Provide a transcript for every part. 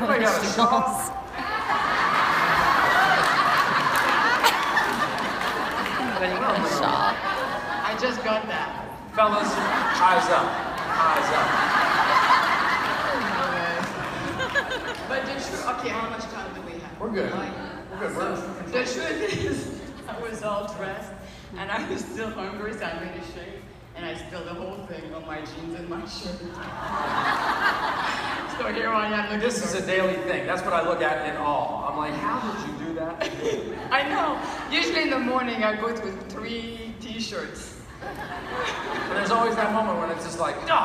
Anybody got a shawl? Anybody got a shawl? I just got that. Fellas, eyes up. Eyes up. But the truth, okay, how much time do we have? We're good. Right? We're good. So, the truth is, I was all dressed, and I was still hungry, so I made a shake, and I spilled the whole thing on my jeans and my shirt. So here I am looking. This is a daily thing. That's what I look at in awe. I'm like, how did you do that? I know. Usually in the morning, I go through 3 T-shirts. And there's always that moment when it's just like, no,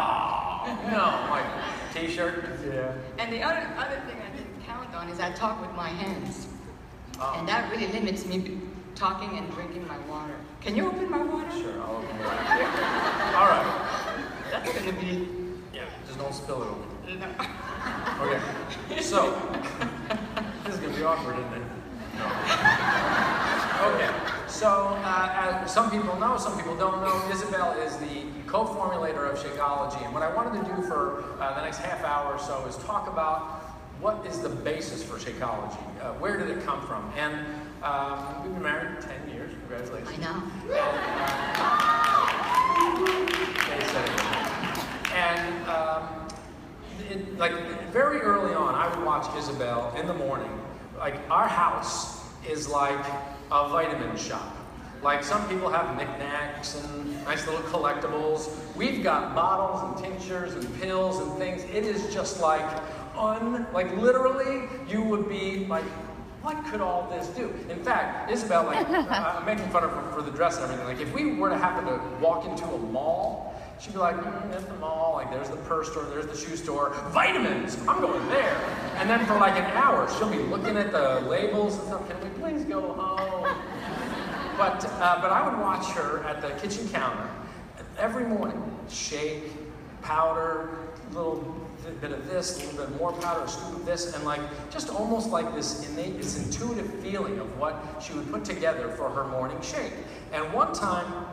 like, T-shirt. Yeah. And the other thing I didn't count on is I talk with my hands. Oh. And that really limits me talking and drinking my water. Can you open my water? Sure, I'll open it. All right. That's going to be... Yeah, just don't spill it over. No. Okay. So, this is going to be awkward, isn't it? No. Okay. So, as some people know, some people don't know, Isabel is the co-formulator of Shakeology. And what I wanted to do for the next half hour or so is talk about what is the basis for Shakeology? Where did it come from? And we've been married 10 years. Congratulations. I know. And like very early on, I would watch Isabel in the morning. Like our house is like a vitamin shop. Like some people have knickknacks and nice little collectibles. We've got bottles and tinctures and pills and things. It is just like like literally, you would be like, what could all this do? In fact, Isabel, like, I'm making fun of her for the dress and everything. Like, if we were to happen to walk into a mall, she'd be like, there's the mall, like, there's the purse store, there's the shoe store, vitamins, I'm going there. And then for like an hour, she'll be looking at the labels and stuff. Can we please go home? But I would watch her at the kitchen counter every morning, shake, powder, little bit of this, a little bit more powder, a scoop of this, and like just almost like this innate, this intuitive feeling of what she would put together for her morning shake. And one time,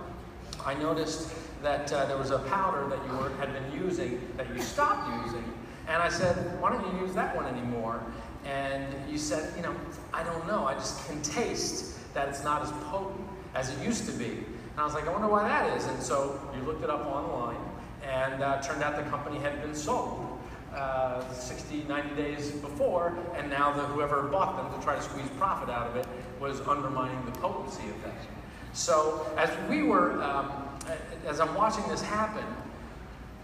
I noticed that there was a powder that you had been using that you stopped using, and I said, why don't you use that one anymore? And you said, you know, I don't know, I just can taste that it's not as potent as it used to be. And I was like, I wonder why that is. And so you looked it up online, and turned out the company had been sold 60, 90 days before, and now whoever bought them to try to squeeze profit out of it was undermining the potency of that. So as as I'm watching this happen,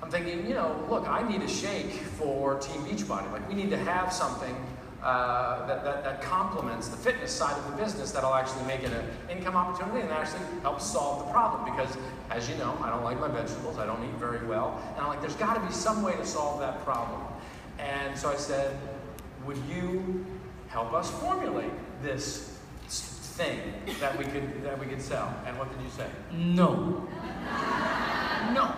I'm thinking, you know, look, I need a shake for Team Beachbody. Like, we need to have something that complements the fitness side of the business that'll actually make it an income opportunity and actually help solve the problem. Because, as you know, I don't like my vegetables, I don't eat very well, and I'm like, there's got to be some way to solve that problem. And so I said, would you help us formulate this thing that we could sell? And what did you say? No. No.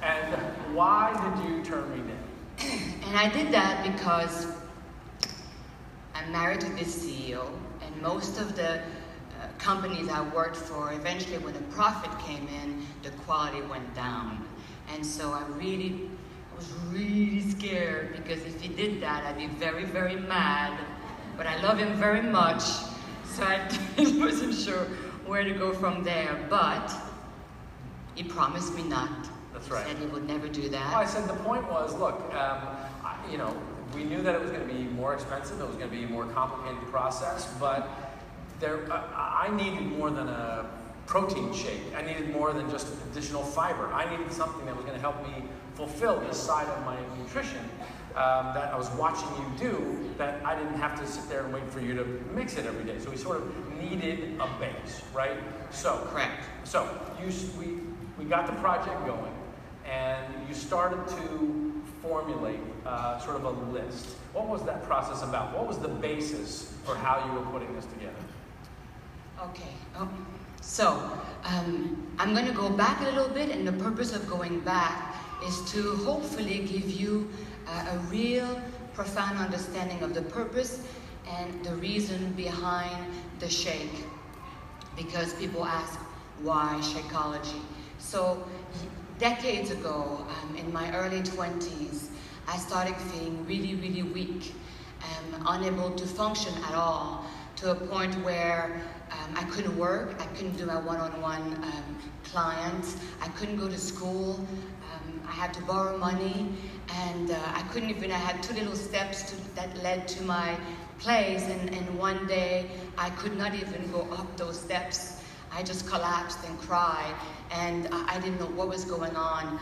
And why did you turn me down? And I did that because I'm married to this CEO, and most of the companies I worked for, eventually when the profit came in, the quality went down. And so I was really scared, because if he did that, I'd be very, very mad. But I love him very much, so I wasn't sure where to go from there. But he promised me not. That's right. He said he would never do that. Well, I said the point was, look, you know, we knew that it was going to be more expensive, it was going to be a more complicated process, but I needed more than a protein shake. I needed more than just additional fiber. I needed something that was going to help me fulfill this side of my nutrition that I was watching you do, that I didn't have to sit there and wait for you to mix it every day. So we sort of needed a base, right? So, correct. So we got the project going, and you started to formulate sort of a list. What was that process about? What was the basis for how you were putting this together? Okay. So I'm going to go back a little bit, and the purpose of going back is to hopefully give you a real profound understanding of the purpose and the reason behind the shake. Because people ask, why Shakeology? So decades ago, in my early 20s, I started feeling really, really weak. unable to function at all, to a point where I couldn't work, I couldn't do my one-on-one clients, I couldn't go to school, I had to borrow money, and I couldn't even, I had 2 little steps that led to my place, and one day I could not even go up those steps. I just collapsed and cried, and I didn't know what was going on.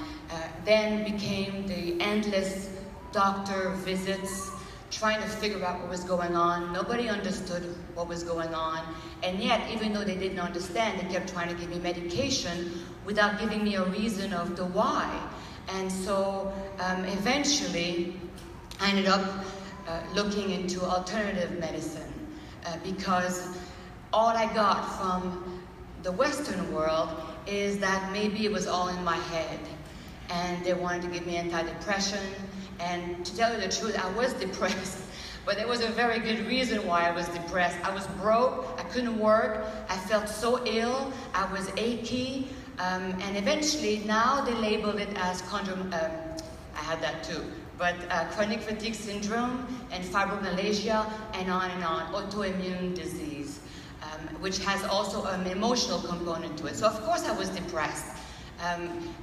Then became the endless doctor visits, trying to figure out what was going on. Nobody understood what was going on, and yet, even though they didn't understand, they kept trying to give me medication without giving me a reason of the why. And so eventually, I ended up looking into alternative medicine because all I got from the Western world is that maybe it was all in my head, and they wanted to give me antidepressant. And to tell you the truth, I was depressed, but there was a very good reason why I was depressed. I was broke, I couldn't work, I felt so ill, I was achy, and eventually now they labeled it as I had that too, but chronic fatigue syndrome and fibromyalgia and on, autoimmune disease, which has also an emotional component to it. So of course I was depressed.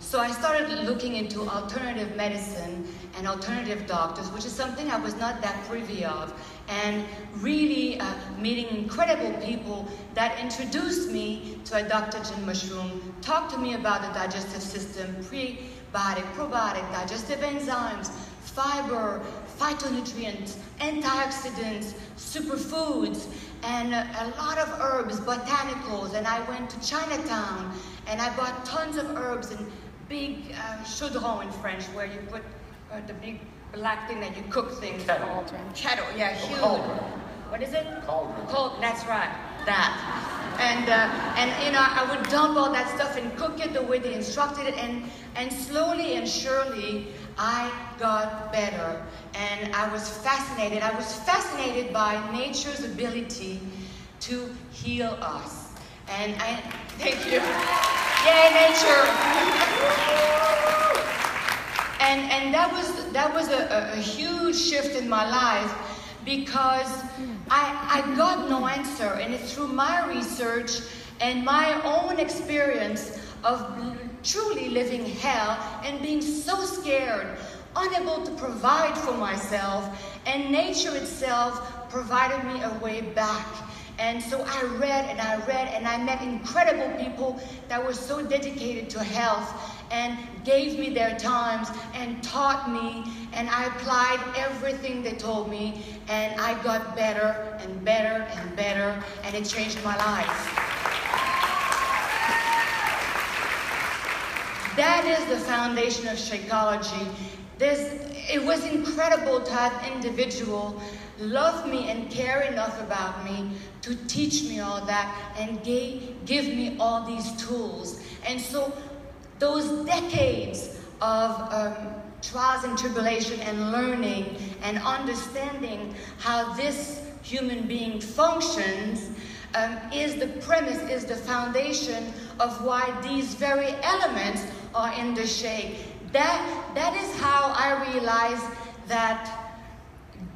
So I started looking into alternative medicine and alternative doctors, which is something I was not that privy of, and really meeting incredible people that introduced me to adaptogen mushroom, talked to me about the digestive system, prebiotic, probiotic, digestive enzymes, fiber, phytonutrients, antioxidants, superfoods, and a lot of herbs, botanicals. And I went to Chinatown and I bought tons of herbs and big chaudron in French, where you put the big black thing that you cook things. Cauldron. Kettle, yeah, huge. Cauldron. What is it? Cauldron. That's right, that. And you know, I would dump all that stuff and cook it the way they instructed it, and slowly and surely I got better, and I was fascinated. I was fascinated by nature's ability to heal us. And thank you. Yay, nature. And that was a huge shift in my life, because I got no answer, and it's through my research and my own experience of truly living hell and being so scared, unable to provide for myself, and nature itself provided me a way back. And so I read and I read, and I met incredible people that were so dedicated to health and gave me their times and taught me, and I applied everything they told me, and I got better and better and better, and it changed my life. That is the foundation of Shakeology. It was incredible to have individuals love me and care enough about me to teach me all that and give me all these tools. And so those decades of trials and tribulation and learning and understanding how this human being functions is the premise, is the foundation of why these very elements are in the shake. That is how I realized that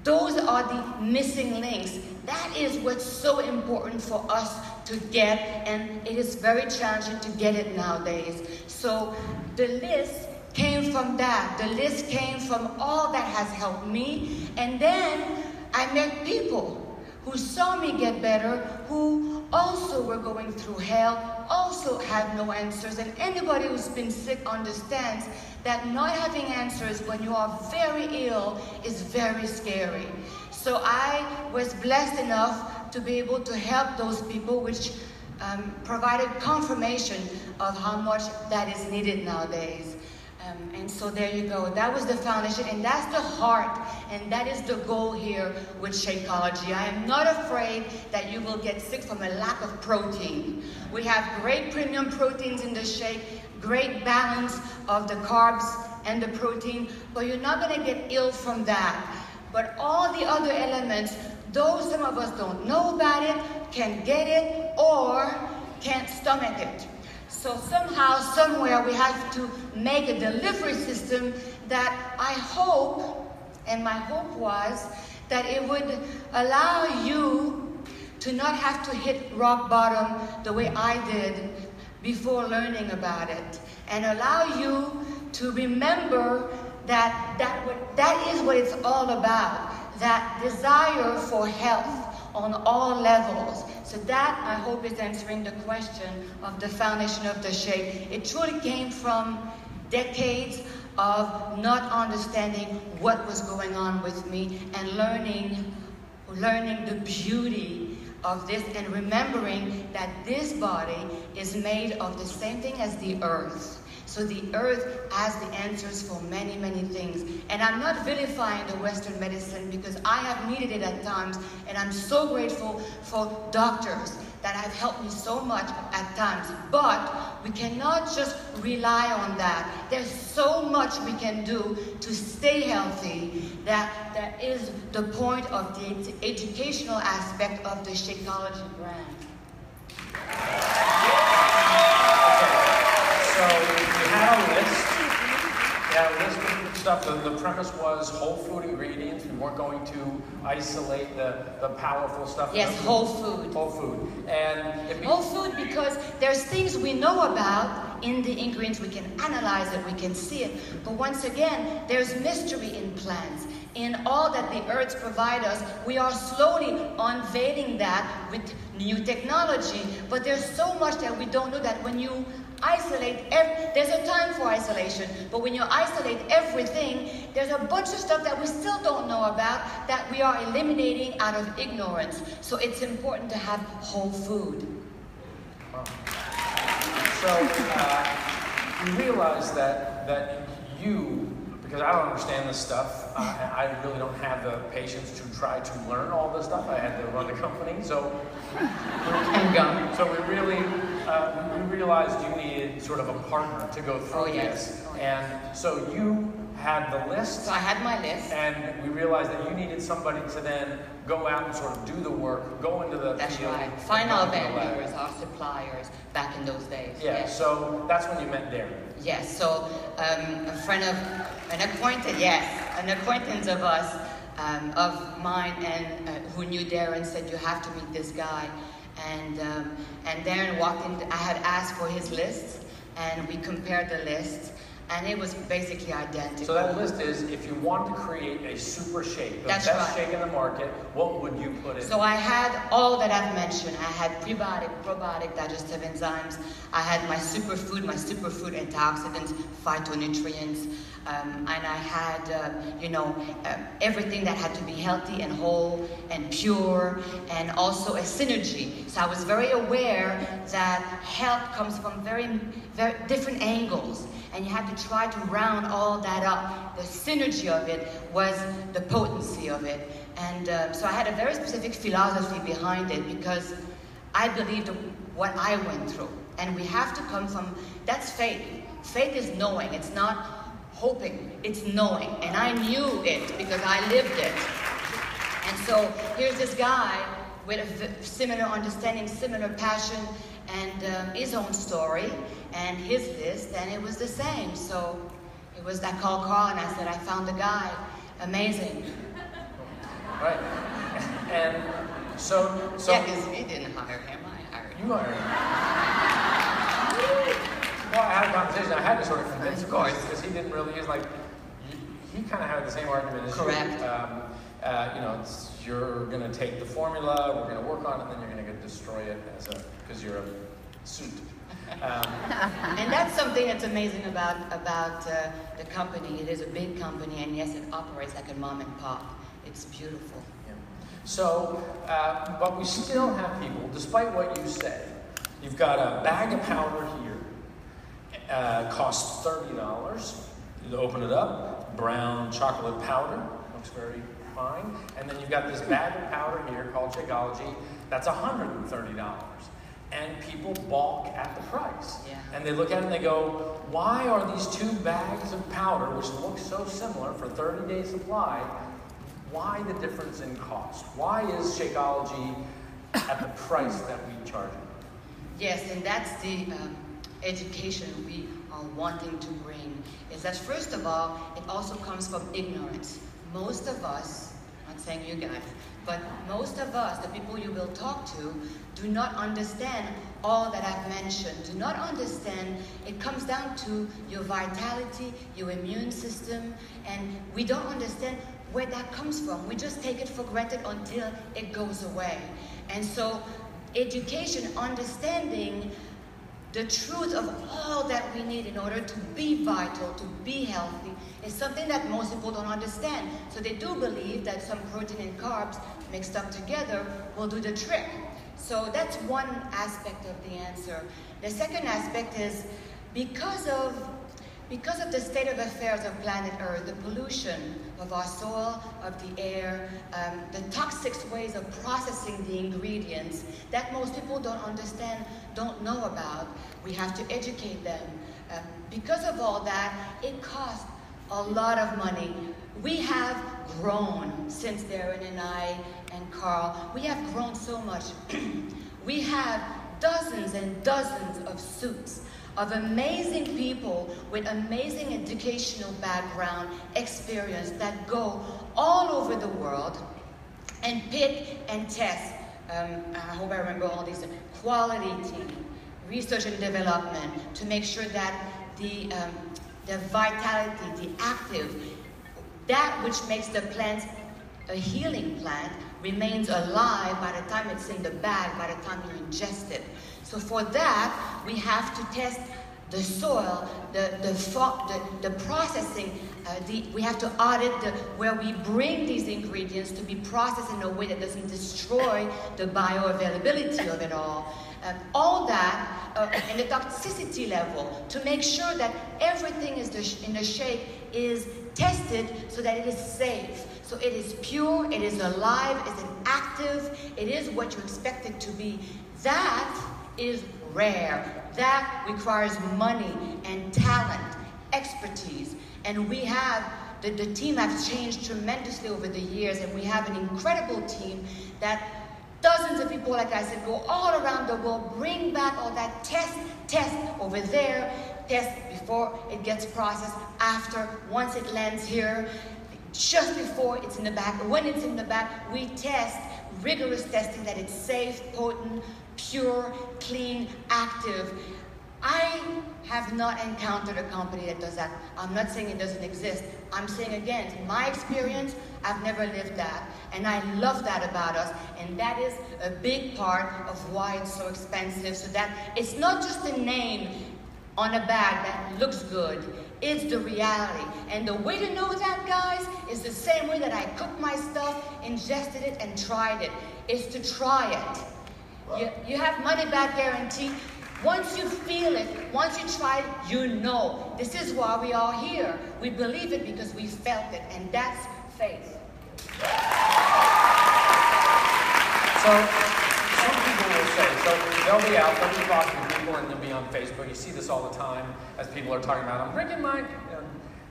those are the missing links. That is what's so important for us to get, and it is very challenging to get it nowadays. So the list came from that. The list came from all that has helped me. And then I met people who saw me get better, who also were going through hell, also had no answers. And anybody who's been sick understands that not having answers when you are very ill is very scary. So I was blessed enough to be able to help those people, which provided confirmation of how much that is needed nowadays. And so there you go. That was the foundation, and that's the heart, and that is the goal here with Shakeology. I am not afraid that you will get sick from a lack of protein. We have great premium proteins in the shake, great balance of the carbs and the protein, but you're not going to get ill from that. But all the other elements, though some of us don't know about it, can get it, or can't stomach it. So somehow, somewhere, we have to make a delivery system that I hope, and my hope was, that it would allow you to not have to hit rock bottom the way I did before learning about it, and allow you to remember that is what it's all about, that desire for health on all levels. So that, I hope, is answering the question of the foundation of the shake. It truly came from decades of not understanding what was going on with me, and learning the beauty of this, and remembering that this body is made of the same thing as the earth. So the earth has the answers for many, many things. And I'm not vilifying the Western medicine, because I have needed it at times, and I'm so grateful for doctors that have helped me so much at times. But we cannot just rely on that. There's so much we can do to stay healthy. That is the point of the educational aspect of the Shakeology brand. So we had a list. We had a list of stuff. The premise was whole food ingredients. We weren't going to isolate the powerful stuff. Yes, whole food. Whole food. And whole food, because there's things we know about in the ingredients. We can analyze it, we can see it. But once again, there's mystery in plants. In all that the earths provide us, we are slowly unveiling that with new technology. But there's so much that we don't know, that when you isolate, there's a time for isolation, but when you isolate everything, there's a bunch of stuff that we still don't know about, that we are eliminating out of ignorance. So it's important to have whole food. Wow. So you realize that you, because I don't understand this stuff, I really don't have the patience to try to learn all this stuff. I had to run the company, so we really we realized you needed sort of a partner to go through this. And so you had the list. So I had my list. And we realized that you needed somebody to then go out and sort of do the work, go into the That's field. right. Find our vendors, our suppliers back in those days. Yeah, yes. So that's when you met Darren. Yes, so an acquaintance of us, of mine, and who knew Darren, said, you have to meet this guy. And Darren walked in. I had asked for his list, and we compared the lists, and it was basically identical. So that list is, if you want to create a super shake, the That's best right. shake in the market, what would you put in? So I had all that I've mentioned. I had prebiotic, probiotic, digestive enzymes. I had my superfood antioxidants, phytonutrients, and I had, everything that had to be healthy and whole and pure, and also a synergy. So I was very aware that health comes from very, very different angles, and you had to try to round all that up. The synergy of it was the potency of it. And so I had a very specific philosophy behind it, because I believed what I went through. And we have to come from, that's faith. Faith is knowing. It's not hoping, it's knowing. And I knew it because I lived it. And so here's this guy with a similar understanding, similar passion, and his own story, and his list, and it was the same. So it was, I called Carl and I said, I found the guy. Amazing. Right. And so yeah, because he didn't hire him, I hired him. You hired him. Well, I had a conversation. I had to sort of convince him, because he didn't really. He's like, he kind of had the same argument as Correct. you. You're going to take the formula, we're going to work on it, and then you're going to destroy it because you're a suit. And that's something that's amazing about the company. It is a big company, and yes, it operates like a mom and pop. It's beautiful. Yeah. So, but we still have people, despite what you say. You've got a bag of powder here. Costs $30. You open it up, brown chocolate powder. Looks very fine. And then you've got this bag of powder here called Shakeology. That's $130. And people balk at the price. Yeah. And they look at it and they go, why are these two bags of powder, which look so similar, for 30-day supply, why the difference in cost? Why is Shakeology at the price that we charge it? Yes, and that's the education we are wanting to bring. Is that, first of all, it also comes from ignorance. Most of us I'm not saying you guys, but most of us, the people you will talk to, do not understand all that I've mentioned. Do not understand. It comes down to your vitality, your immune system, and we don't understand where that comes from. We just take it for granted until it goes away. And so education, understanding the truth of all that we need in order to be vital, to be healthy, is something that most people don't understand. So they do believe that some protein and carbs mixed up together will do the trick. So that's one aspect of the answer. The second aspect is because of the state of affairs of planet Earth, the pollution of our soil, of the air, the toxic ways of processing the ingredients that most people don't understand, don't know about, we have to educate them. Because of all that, it costs a lot of money. We have grown since Darren and I and Carl. We have grown so much. We have dozens and dozens of suits of amazing people with amazing educational background, experience that go all over the world and pick and test. I hope I remember all these. Quality team, research and development, to make sure that the vitality, the active, that which makes the plant a healing plant remains alive by the time it's in the bag, by the time you ingest it. So for that, we have to test the soil, the processing. We have to audit where we bring these ingredients to be processed in a way that doesn't destroy the bioavailability of it all. All that, and the toxicity level, to make sure that everything in the shake is tested so that it is safe. So it is pure, it is alive, it is active, it is what you expect it to be. That is rare. That requires money and talent, expertise. And we have, the team has changed tremendously over the years, and we have an incredible team that dozens of people, like I said, go all around the world, bring back all that, test over there, test before it gets processed, after, once it lands here, just before it's in the bag. When it's in the bag, we test, rigorous testing that it's safe, potent, pure, clean, active. I have not encountered a company that does that. I'm not saying it doesn't exist. I'm saying again, in my experience, I've never lived that. And I love that about us. And that is a big part of why it's so expensive. So that it's not just a name on a bag that looks good. It's the reality. And the way to know that, guys, is the same way that I cooked my stuff, ingested it, and tried it. Is to try it. You have money back guarantee. Once you feel it, once you try it, you know. This is why we are here. We believe it because we felt it, and that's faith. So, some people will say, so they'll be out, they'll be talking to people, and they'll be on Facebook. You see this all the time as people are talking about, I'm drinking my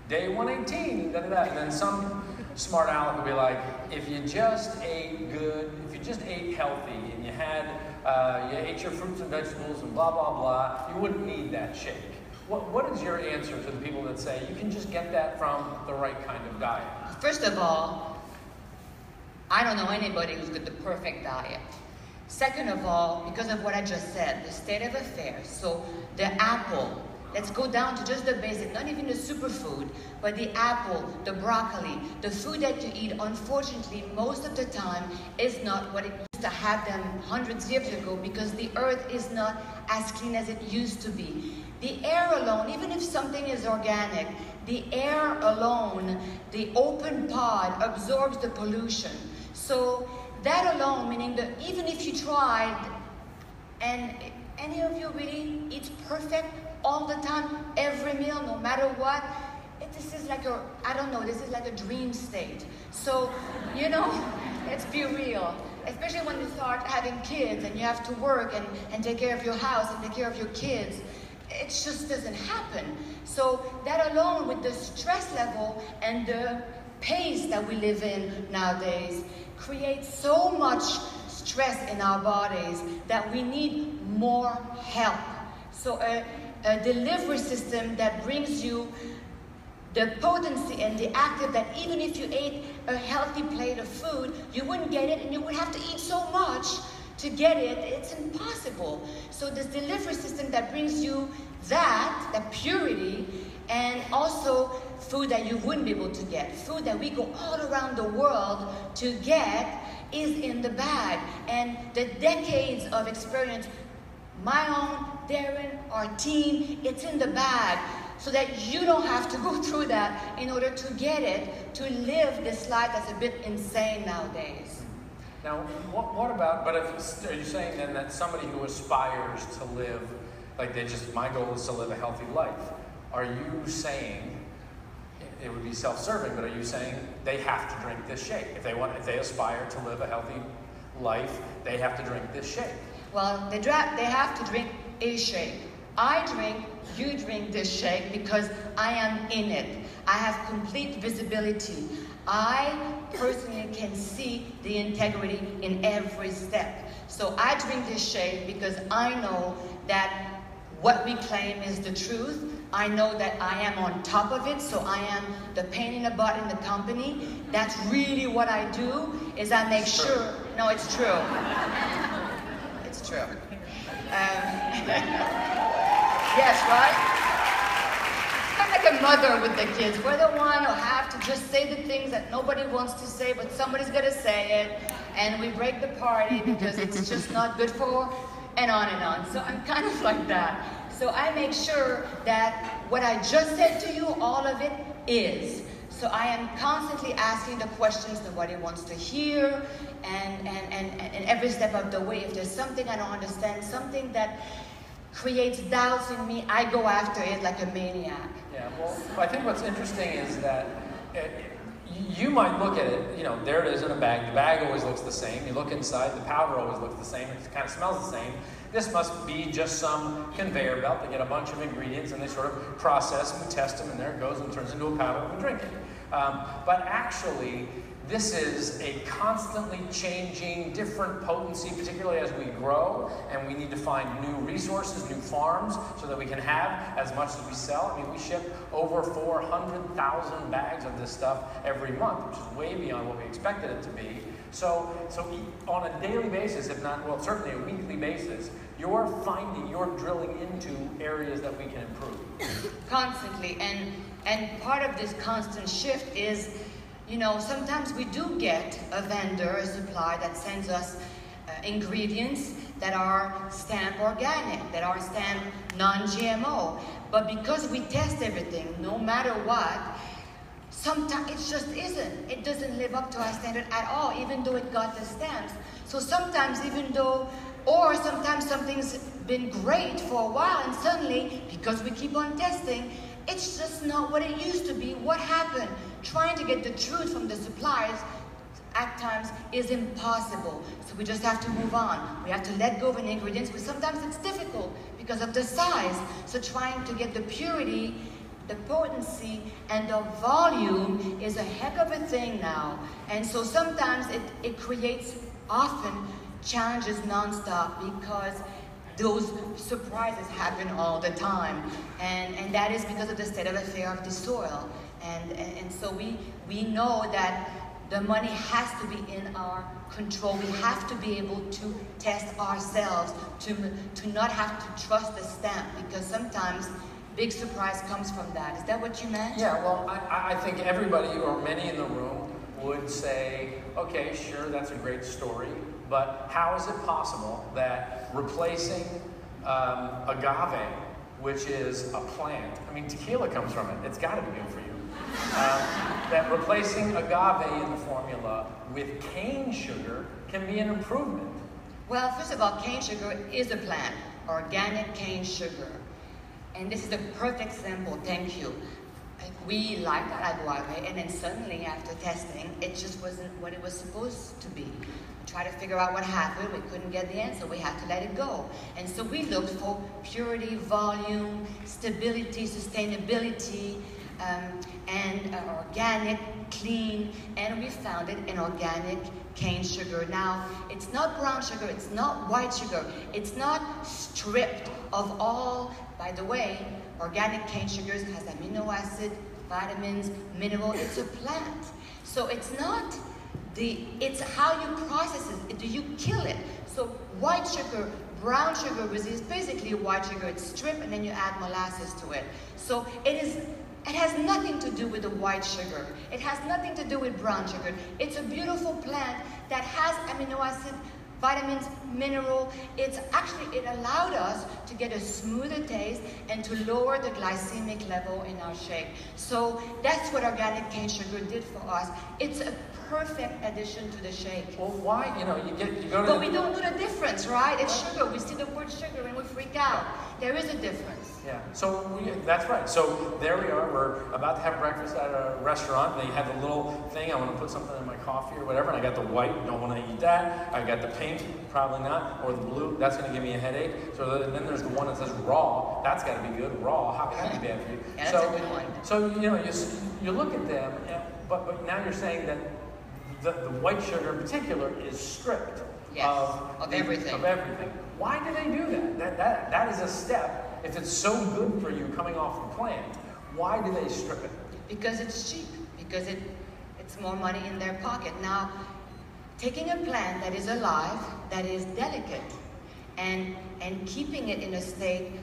day 118, da da da. And then some smart aleck will be like, if you just ate good, if you just ate healthy, and you ate your fruits and vegetables and blah, blah, blah, you wouldn't need that shake. What is your answer to the people that say you can just get that from the right kind of diet? First of all, I don't know anybody who's got the perfect diet. Second of all, because of what I just said, the state of affairs. So the apple, let's go down to just the basic, not even the superfood, but the apple, the broccoli, the food that you eat, unfortunately, most of the time is not what it used to have them hundreds of years ago, because the earth is not as clean as it used to be. The air alone, even if something is organic, the air alone, the open pod absorbs the pollution. So that alone, meaning that even if you tried, and any of you really eats perfect all the time, every meal, no matter what, this is like this is like a dream state. So, let's be real. Especially when you start having kids and you have to work and take care of your house and take care of your kids. It just doesn't happen. So that alone, with the stress level and the pace that we live in nowadays, creates so much stress in our bodies that we need more help. So a delivery system that brings you the potency and the active that even if you ate a healthy plate of food, you wouldn't get it, and you would have to eat so much to get it. It's impossible. So this delivery system that brings you that purity, and also food that you wouldn't be able to get, food that we go all around the world to get, is in the bag. And the decades of experience, my own, Darren, our team, it's in the bag, so that you don't have to go through that in order to get it, to live this life that's a bit insane nowadays. Now, what about, but if, are you saying then that somebody who aspires to live, like my goal is to live a healthy life, are you saying, it would be self-serving, but are you saying they have to drink this shake? If they aspire to live a healthy life, they have to drink this shake? Well, they have to drink a shake. You drink this shake because I am in it. I have complete visibility. I personally can see the integrity in every step. So I drink this shake because I know that what we claim is the truth. I know that I am on top of it, so I am the pain in the butt in the company. That's really what I do, is I make sure... No, it's true. It's true. Yes, right? I'm like a mother with the kids. We're the one who have to just say the things that nobody wants to say, but somebody's going to say it, and we break the party because it's just not good for, and on and on. So I'm kind of like that. So I make sure that what I just said to you, all of it is. So I am constantly asking the questions nobody wants to hear, and every step of the way, if there's something I don't understand, something that creates doubts in me, I go after it like a maniac. Yeah, well, I think what's interesting is that you might look at it, there it is in a bag. The bag always looks the same. You look inside, the powder always looks the same. It kind of smells the same. This must be just some conveyor belt. They get a bunch of ingredients and they sort of process them and test them, and there it goes and turns into a powder and we drink it. But actually, this is a constantly changing, different potency, particularly as we grow, and we need to find new resources, new farms, so that we can have as much as we sell. I mean, we ship over 400,000 bags of this stuff every month, which is way beyond what we expected it to be. So on a daily basis, if not, well, certainly a weekly basis, you're drilling into areas that we can improve. Constantly, and part of this constant shift is, sometimes we do get a vendor, a supplier that sends us ingredients that are stamped organic, that are stamped non-GMO. But because we test everything, no matter what, sometimes it just isn't. It doesn't live up to our standard at all, even though it got the stamps. So sometimes sometimes something's been great for a while, and suddenly, because we keep on testing, it's just not what it used to be. What happened? Trying to get the truth from the suppliers at times is impossible. So we just have to move on. We have to let go of an ingredients, but sometimes it's difficult because of the size. So trying to get the purity, the potency, and the volume is a heck of a thing now. And so sometimes it creates often challenges nonstop because those surprises happen all the time. And that is because of the state of affair of the soil. And so we know that the money has to be in our control. We have to be able to test ourselves, to not have to trust the stamp, because sometimes big surprise comes from that. Is that what you meant? Yeah, well, I think everybody, or many in the room, would say, okay, sure, that's a great story, but how is it possible that replacing agave, which is a plant, I mean, tequila comes from it, it's got to be good for you, that replacing agave in the formula with cane sugar can be an improvement? Well, first of all, cane sugar is a plant, organic cane sugar. And this is a perfect example, thank you. We liked agave, and then suddenly after testing, it just wasn't what it was supposed to be. We tried to figure out what happened, we couldn't get the answer, we had to let it go. And so we looked for purity, volume, stability, sustainability, and organic, clean, and we found it in organic cane sugar. Now, it's not brown sugar, it's not white sugar, it's not stripped of all, by the way, organic cane sugars has amino acid vitamins, mineral. It's a plant. So it's not it's how you process it. Do you kill it? So white sugar, brown sugar is basically white sugar. It's stripped and then you add molasses to it. So it has nothing to do with the white sugar. It has nothing to do with brown sugar. It's a beautiful plant that has amino acid, vitamins, mineral. It allowed us to get a smoother taste and to lower the glycemic level in our shake. So that's what organic cane sugar did for us. It's a perfect addition to the shake. Well, why? You go to. But we don't know the difference, right? It's sugar. We see the word sugar and we freak out. There is a difference. Yeah. So that's right. So there we are. We're about to have breakfast at a restaurant. And they have the little thing. I want to put something in my coffee or whatever. And I got the white. Don't want to eat that. I got the pink. Probably not. Or the blue. That's going to give me a headache. So then there's the one that says raw. That's got to be good. Raw. How can that be bad for you? Yeah, that's a good one. So you look at them, but now you're saying that the white sugar in particular is stripped of everything. Why do they do that? That is a step. If it's so good for you coming off the plant, why do they strip it? Because it's cheap. Because it's more money in their pocket. Now, taking a plant that is alive, that is delicate, and keeping it in a state,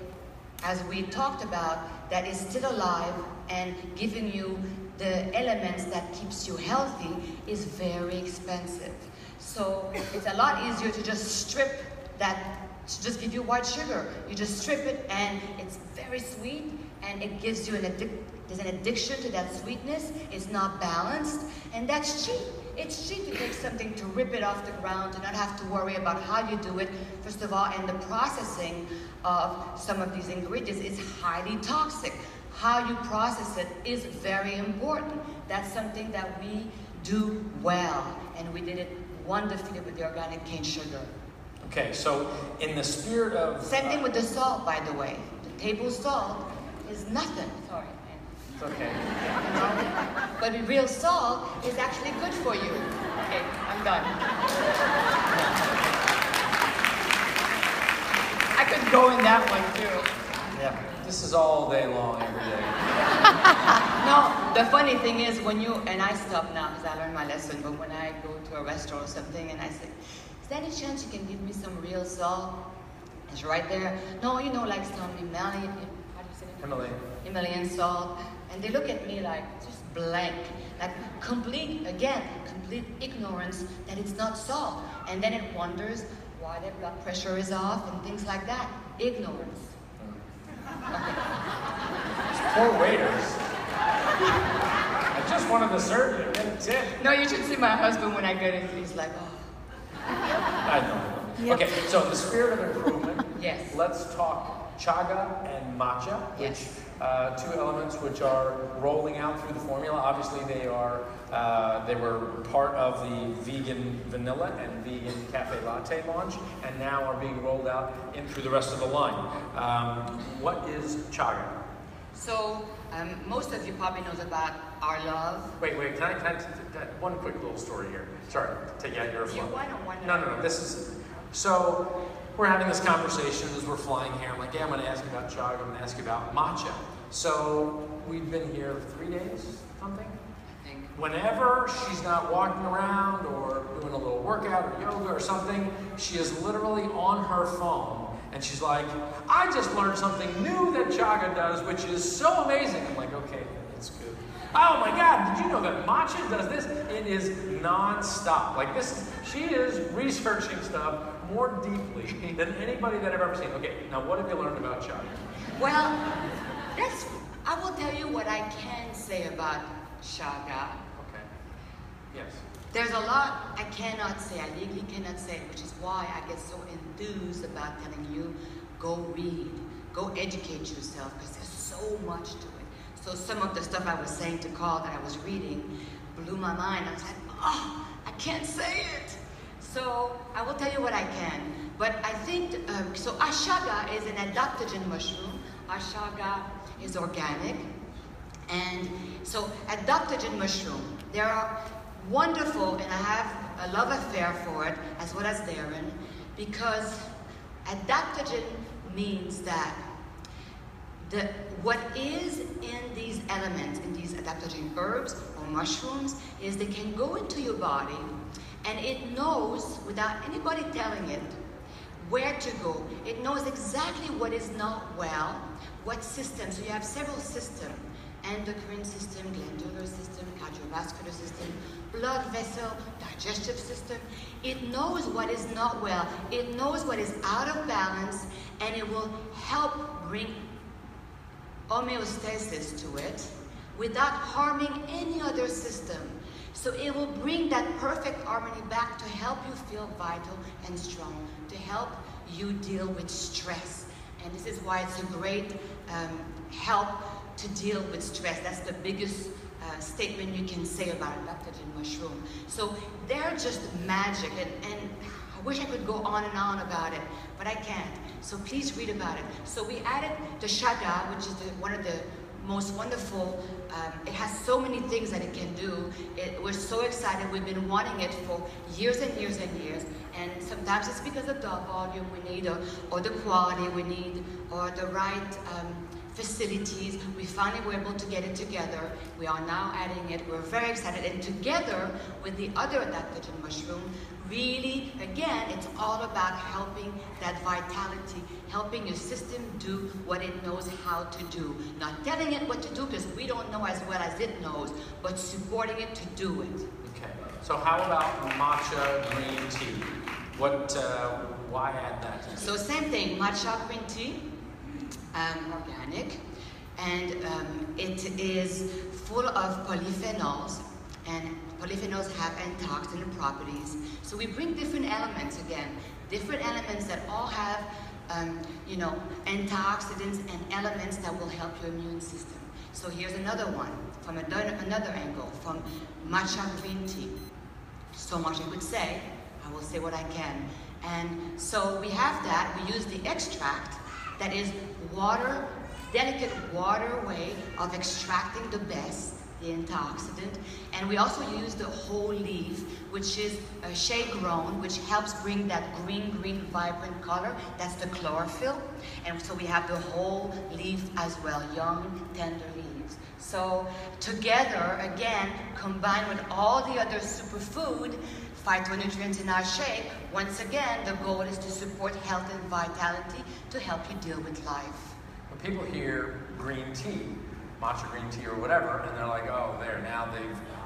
as we talked about, that is still alive and giving you the elements that keeps you healthy is very expensive. So it's a lot easier to just strip that, to just give you white sugar. You just strip it and it's very sweet and it gives you there's an addiction to that sweetness. It's not balanced and that's cheap. It's cheap to take something, to rip it off the ground, to not have to worry about how you do it, first of all, and the processing of some of these ingredients is highly toxic. How you process it is very important. That's something that we do well, and we did it wonderfully with the organic cane sugar. Okay, so in the spirit of... Same thing with the salt, by the way. The table salt is nothing. Sorry. It's okay. But real salt is actually good for you. Okay, I'm done. I could go in that one too. Yeah, this is all day long, every day. No, the funny thing is when and I stop now because I learned my lesson, but when I go to a restaurant or something and I say, is there any chance you can give me some real salt? It's right there. No, like some Himalayan salt. And they look at me like just blank, like complete ignorance that it's not salt. And then it wonders why their blood pressure is off and things like that. Ignorance. Poor waiters. I just wanted to serve you. That's it. No, you should see my husband when I get it. He's like, oh. I know. Yep. Okay, so in the spirit of improvement, yes. Let's talk chaga and matcha, which two elements which are rolling out through the formula. Obviously, they were part of the vegan vanilla and vegan cafe latte launch, and now are being rolled out in through the rest of the line. What is chaga? So, most of you probably knows about our love. Wait, can I one quick little story here. Sorry, take you out your flow. No. This is so. We're having this conversation as we're flying here. I'm like, yeah, I'm going to ask you about chaga. I'm going to ask you about matcha. So we've been here 3 days, something. I think. Whenever she's not walking around or doing a little workout or yoga or something, she is literally on her phone. And she's like, I just learned something new that chaga does, which is so amazing. I'm like, okay, it's good. Oh my God, did you know that matcha does this? It is non-stop. Like she is researching stuff more deeply than anybody that I've ever seen. Okay, now what have you learned about chaga? Well, I will tell you what I can say about chaga. Okay. Yes. There's a lot I cannot say, I legally cannot say, which is why I get so enthused about telling you, go read, go educate yourself, because there's so much to it. So some of the stuff I was saying to Carl that I was reading blew my mind. I was like, oh, I can't say it. So I will tell you what I can. But I think, so ashaga is an adaptogen mushroom. Ashaga is organic. And so adaptogen mushroom, they are wonderful, and I have a love affair for it, as well as Darren, because adaptogen means that What is in these elements, in these adaptogen herbs or mushrooms, is they can go into your body and it knows, without anybody telling it, where to go. It knows exactly what is not well, what system. So you have several systems: endocrine system, glandular system, cardiovascular system, blood vessel, digestive system. It knows what is not well. It knows what is out of balance, and it will help bring homeostasis to it without harming any other system. So it will bring that perfect harmony back to help you feel vital and strong, to help you deal with stress. And this is why it's a great help to deal with stress. That's the biggest statement you can say about adaptogen mushroom. So they're just magic, and I wish I could go on and on about it, but I can't. So please read about it. So we added the shaga, which is one of the most wonderful. It has so many things that it can do. We're so excited. We've been wanting it for years and years and years. And sometimes it's because of the volume we need, or the quality we need, or the right facilities. We finally were able to get it together. We are now adding it. We're very excited. And together with the other adaptogen mushroom, really, again, it's all about helping that vitality, helping your system do what it knows how to do. Not telling it what to do, because we don't know as well as it knows, but supporting it to do it. Okay. So how about matcha green tea? Why add that to it? So same thing, matcha green tea, organic, and it is full of polyphenols, and polyphenols have antioxidant properties. So we bring different elements again, different elements that all have, antioxidants and elements that will help your immune system. So here's another one from another angle, from matcha green tea. So much I could say. I will say what I can. And so we have that. We use the extract that is water, delicate water way of extracting the best, the antioxidant. And we also use the whole leaf, which is shade grown, which helps bring that green, vibrant color. That's the chlorophyll. And so we have the whole leaf as well, young, tender leaves. So together, again, combined with all the other superfood, phytonutrients in our shake, once again, the goal is to support health and vitality to help you deal with life. When people hear green tea, matcha green tea or whatever, and they're like, oh,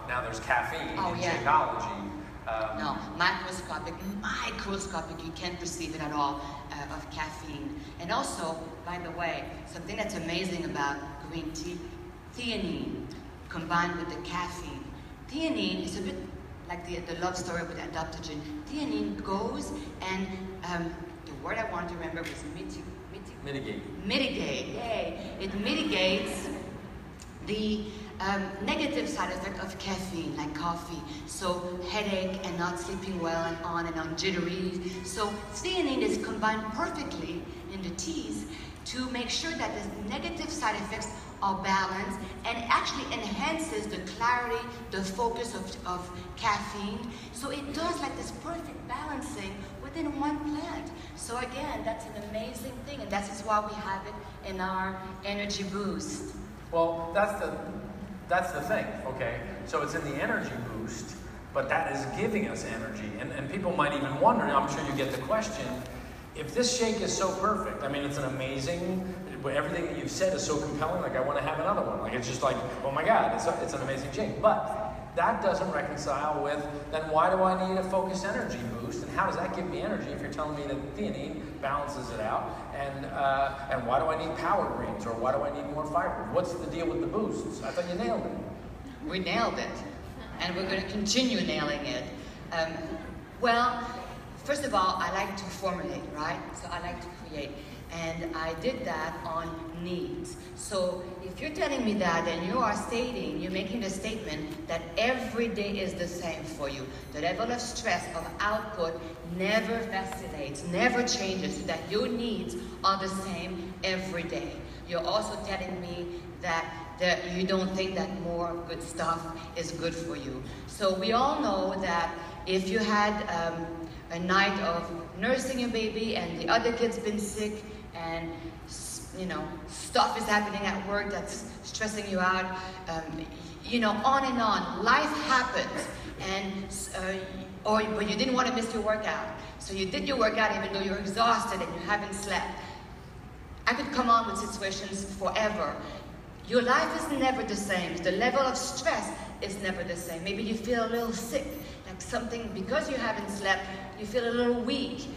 now there's caffeine in Shakeology. No, microscopic, you can't perceive it at all of caffeine. And also, by the way, something that's amazing about green tea, theanine combined with the caffeine. Theanine is a bit like the love story with adaptogen. Theanine goes and, the word I want to remember was mitigate, yay. It mitigates the negative side effect of caffeine, like coffee. So headache and not sleeping well and on, jittery. So theanine is combined perfectly in the teas to make sure that the negative side effects are balanced and actually enhances the clarity, the focus of caffeine. So it does like this perfect balancing within one plant. So again, that's an amazing thing, and that is why we have it in our energy boost. Well, that's the thing, okay? So it's in the energy boost, but that is giving us energy. And people might even wonder, I'm sure you get the question, if this shake is so perfect, I mean, it's an amazing, everything that you've said is so compelling, like I want to have another one. Like it's just like, oh my God, it's an amazing shake. But that doesn't reconcile with, then why do I need a focused energy boost? And how does that give me energy if you're telling me that theanine balances it out? And why do I need power greens? Or why do I need more fiber? What's the deal with the boosts? I thought you nailed it. We nailed it. And we're going to continue nailing it. Well, first of all, I like to formulate, right? So I like to create. And I did that on needs. So if you're telling me that, then you're making the statement that every day is the same for you. The level of stress, of output, never vacillates, never changes, so that your needs are the same every day. You're also telling me that you don't think that more good stuff is good for you. So we all know that if you had a night of nursing your baby and the other kid's been sick and stuff is happening at work that's stressing you out, on and on. Life happens, but you didn't want to miss your workout. So you did your workout even though you're exhausted and you haven't slept. I could come on with situations forever. Your life is never the same. The level of stress is never the same. Maybe you feel a little sick, like something, because you haven't slept, you feel a little weak.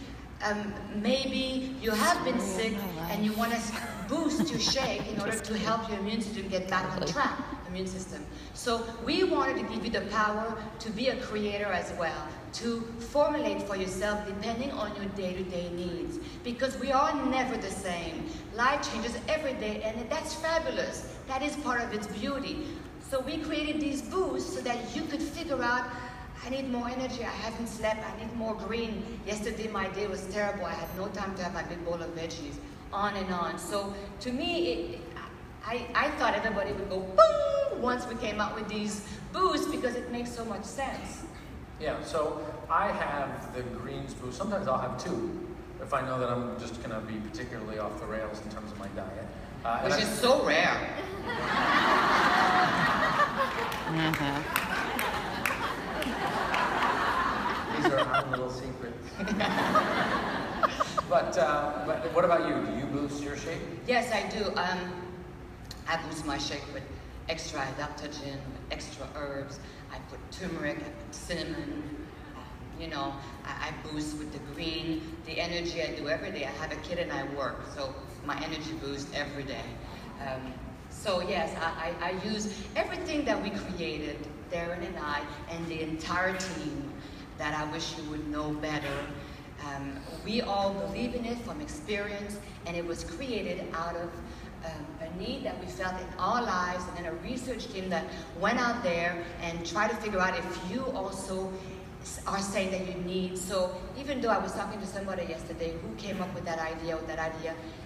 Maybe you have been sick and you want to boost your shake in order to help your immune system get back on track, immune system. So we wanted to give you the power to be a creator as well, to formulate for yourself depending on your day-to-day needs. Because we are never the same. Life changes every day, and that's fabulous. That is part of its beauty. So we created these boosts so that you could figure out, I need more energy, I haven't slept, I need more green. Yesterday my day was terrible, I had no time to have my big bowl of veggies, on and on. So to me, I thought everybody would go boom once we came out with these boosts because it makes so much sense. Yeah, so I have the greens boost. Sometimes I'll have two if I know that I'm just going to be particularly off the rails in terms of my diet. Which is so rare. These are our little secrets. But what about you? Do you boost your shake? Yes, I do. I boost my shake with extra adaptogen, with extra herbs. I put turmeric, I put cinnamon. I boost with the green, the energy I do every day. I have a kid and I work, so my energy boost every day. So yes, I use everything that we created, Darren and I, and the entire team, that I wish you would know better. We all believe in it from experience, and it was created out of a need that we felt in our lives, and then a research team that went out there and tried to figure out if you also are saying that you need. So even though I was talking to somebody yesterday who came up with that idea,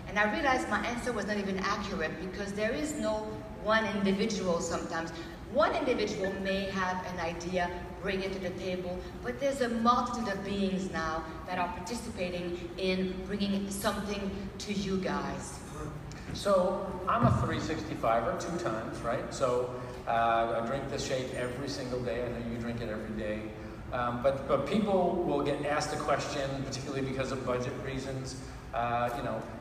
and I realized my answer was not even accurate, because there is no one individual sometimes. One individual may have an idea, bring it to the table, but there's a multitude of beings now that are participating in bringing something to you guys. So I'm a 365er 2 times, right? So I drink the shake every single day. I know you drink it every day. But people will get asked a question, particularly because of budget reasons.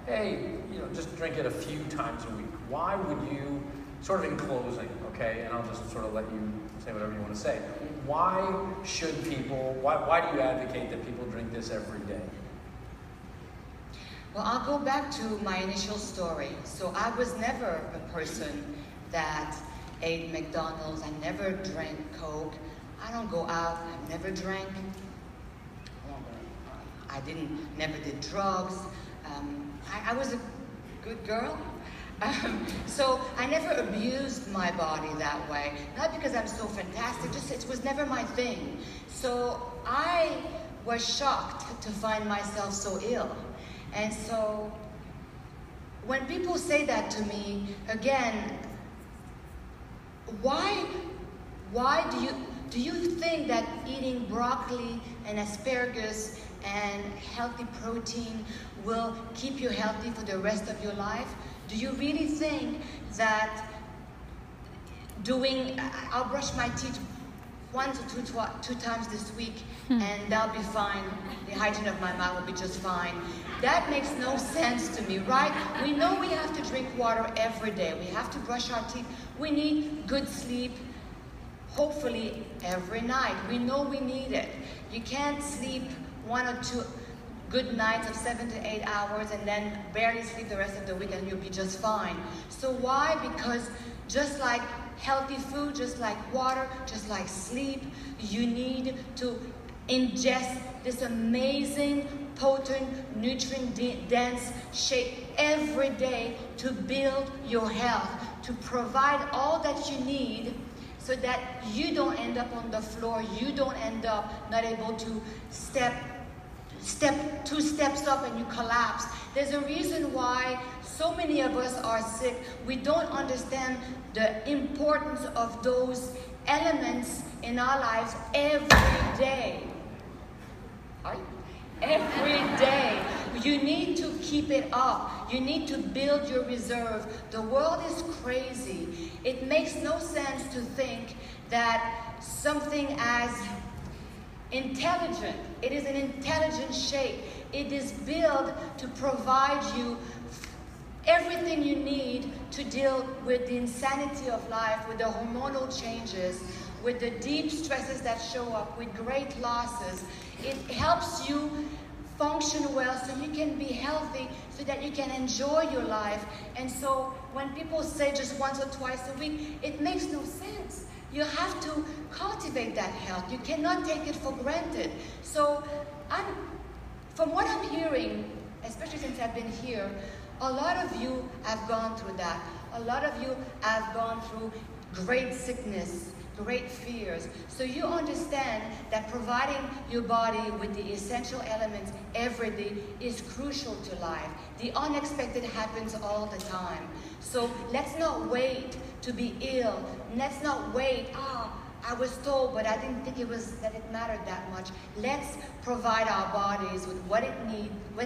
Hey, just drink it a few times a week. Why would you, sort of in closing, okay, and I'll just sort of let you say whatever you want to say. Why should people, why do you advocate that people drink this every day? Well, I'll go back to my initial story. So I was never a person that ate McDonald's. I never drank Coke. I don't go out. I never drank. I never did drugs. I was a good girl. So I never abused my body that way. Not because I'm so fantastic, just it was never my thing. So I was shocked to find myself so ill. And so when people say that to me, again, why do you think that eating broccoli and asparagus and healthy protein will keep you healthy for the rest of your life? Do you really think that I'll brush my teeth 1 to 2 times this week and that'll be fine, the hygiene of my mouth will be just fine? That makes no sense to me, right? We know we have to drink water every day. We have to brush our teeth. We need good sleep, hopefully every night. We know we need it. You can't sleep 1 or 2 good nights of 7 to 8 hours and then barely sleep the rest of the week and you'll be just fine. So why? Because just like healthy food, just like water, just like sleep, you need to ingest this amazing, potent, nutrient-dense shake every day to build your health, to provide all that you need so that you don't end up on the floor, you don't end up not able to step 2 steps up and you collapse. There's a reason why so many of us are sick. We don't understand the importance of those elements in our lives every day. Every day. you need to keep it up. You need to build your reserve. The world is crazy. It makes no sense to think that something as intelligent, it is an intelligent shape. It is built to provide you everything you need to deal with the insanity of life, with the hormonal changes, with the deep stresses that show up, with great losses. It helps you function well so you can be healthy, so that you can enjoy your life. And so when people say just once or twice a week, it makes no sense. You have to cultivate that health. You cannot take it for granted. So from what I'm hearing, especially since I've been here, a lot of you have gone through that. A lot of you have gone through great sickness, great fears. So you understand that providing your body with the essential elements every day is crucial to life. The unexpected happens all the time. So let's not wait to be ill. Let's not wait, I was told, but I didn't think that it mattered that much. Let's provide our bodies with what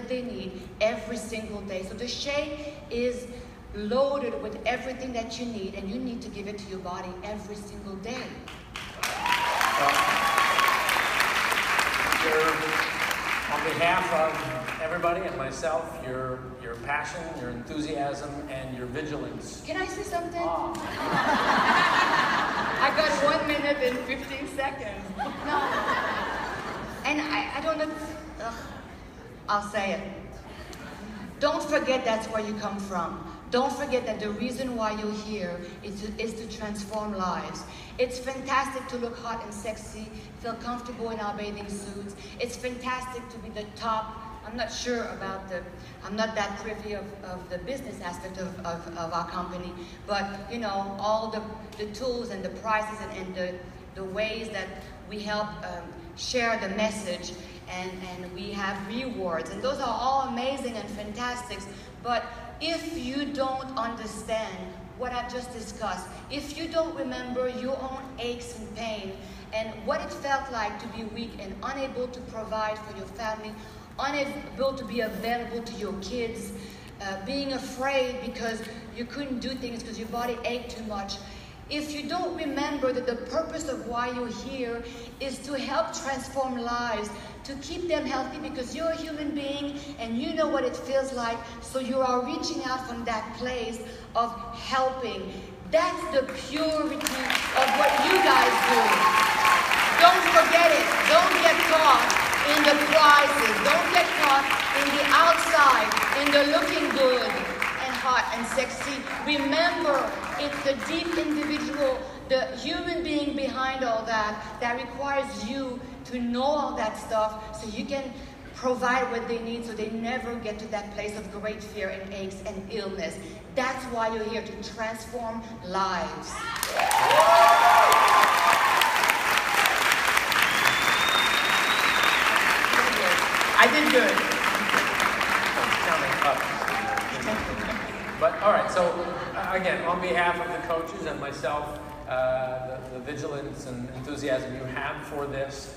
they need every single day. So the shake is loaded with everything that you need, and you need to give it to your body every single day. On behalf of everybody and myself, your passion, your enthusiasm, and your vigilance. Can I say something? I got 1 minute and 15 seconds. No. And I don't know. I'll say it. Don't forget that's where you come from. Don't forget that the reason why you're here is to transform lives. It's fantastic to look hot and sexy, feel comfortable in our bathing suits. It's fantastic to be the top. I'm not sure about I'm not that privy of the business aspect of our company, but you know, all the tools and the prices and the ways that we help share the message, and we have rewards, and those are all amazing and fantastic. But if you don't understand what I've just discussed, if you don't remember your own aches and pain and what it felt like to be weak and unable to provide for your family, unable to be available to your kids, being afraid because you couldn't do things because your body ached too much. If you don't remember that the purpose of why you're here is to help transform lives, to keep them healthy, because you're a human being and you know what it feels like, so you are reaching out from that place of helping. That's the purity of what you guys do. Don't forget it. Don't get caught in the prizes. Don't get caught in the outside, in the looking good and hot and sexy. Remember, it's the deep individual, the human being behind all that requires you to know all that stuff so you can provide what they need so they never get to that place of great fear and aches and illness. That's why you're here, to transform lives. I did good. But all right, so again, on behalf of the coaches and myself, the vigilance and enthusiasm you have for this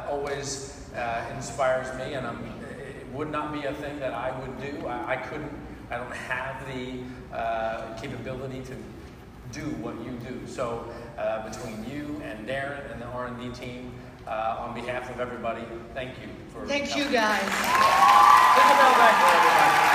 always inspires me, and it would not be a thing that I would do. I don't have the capability to do what you do. So between you and Darren and the R&D team, on behalf of everybody, thank you for Thank you guys. Isabel Daikeler, everybody.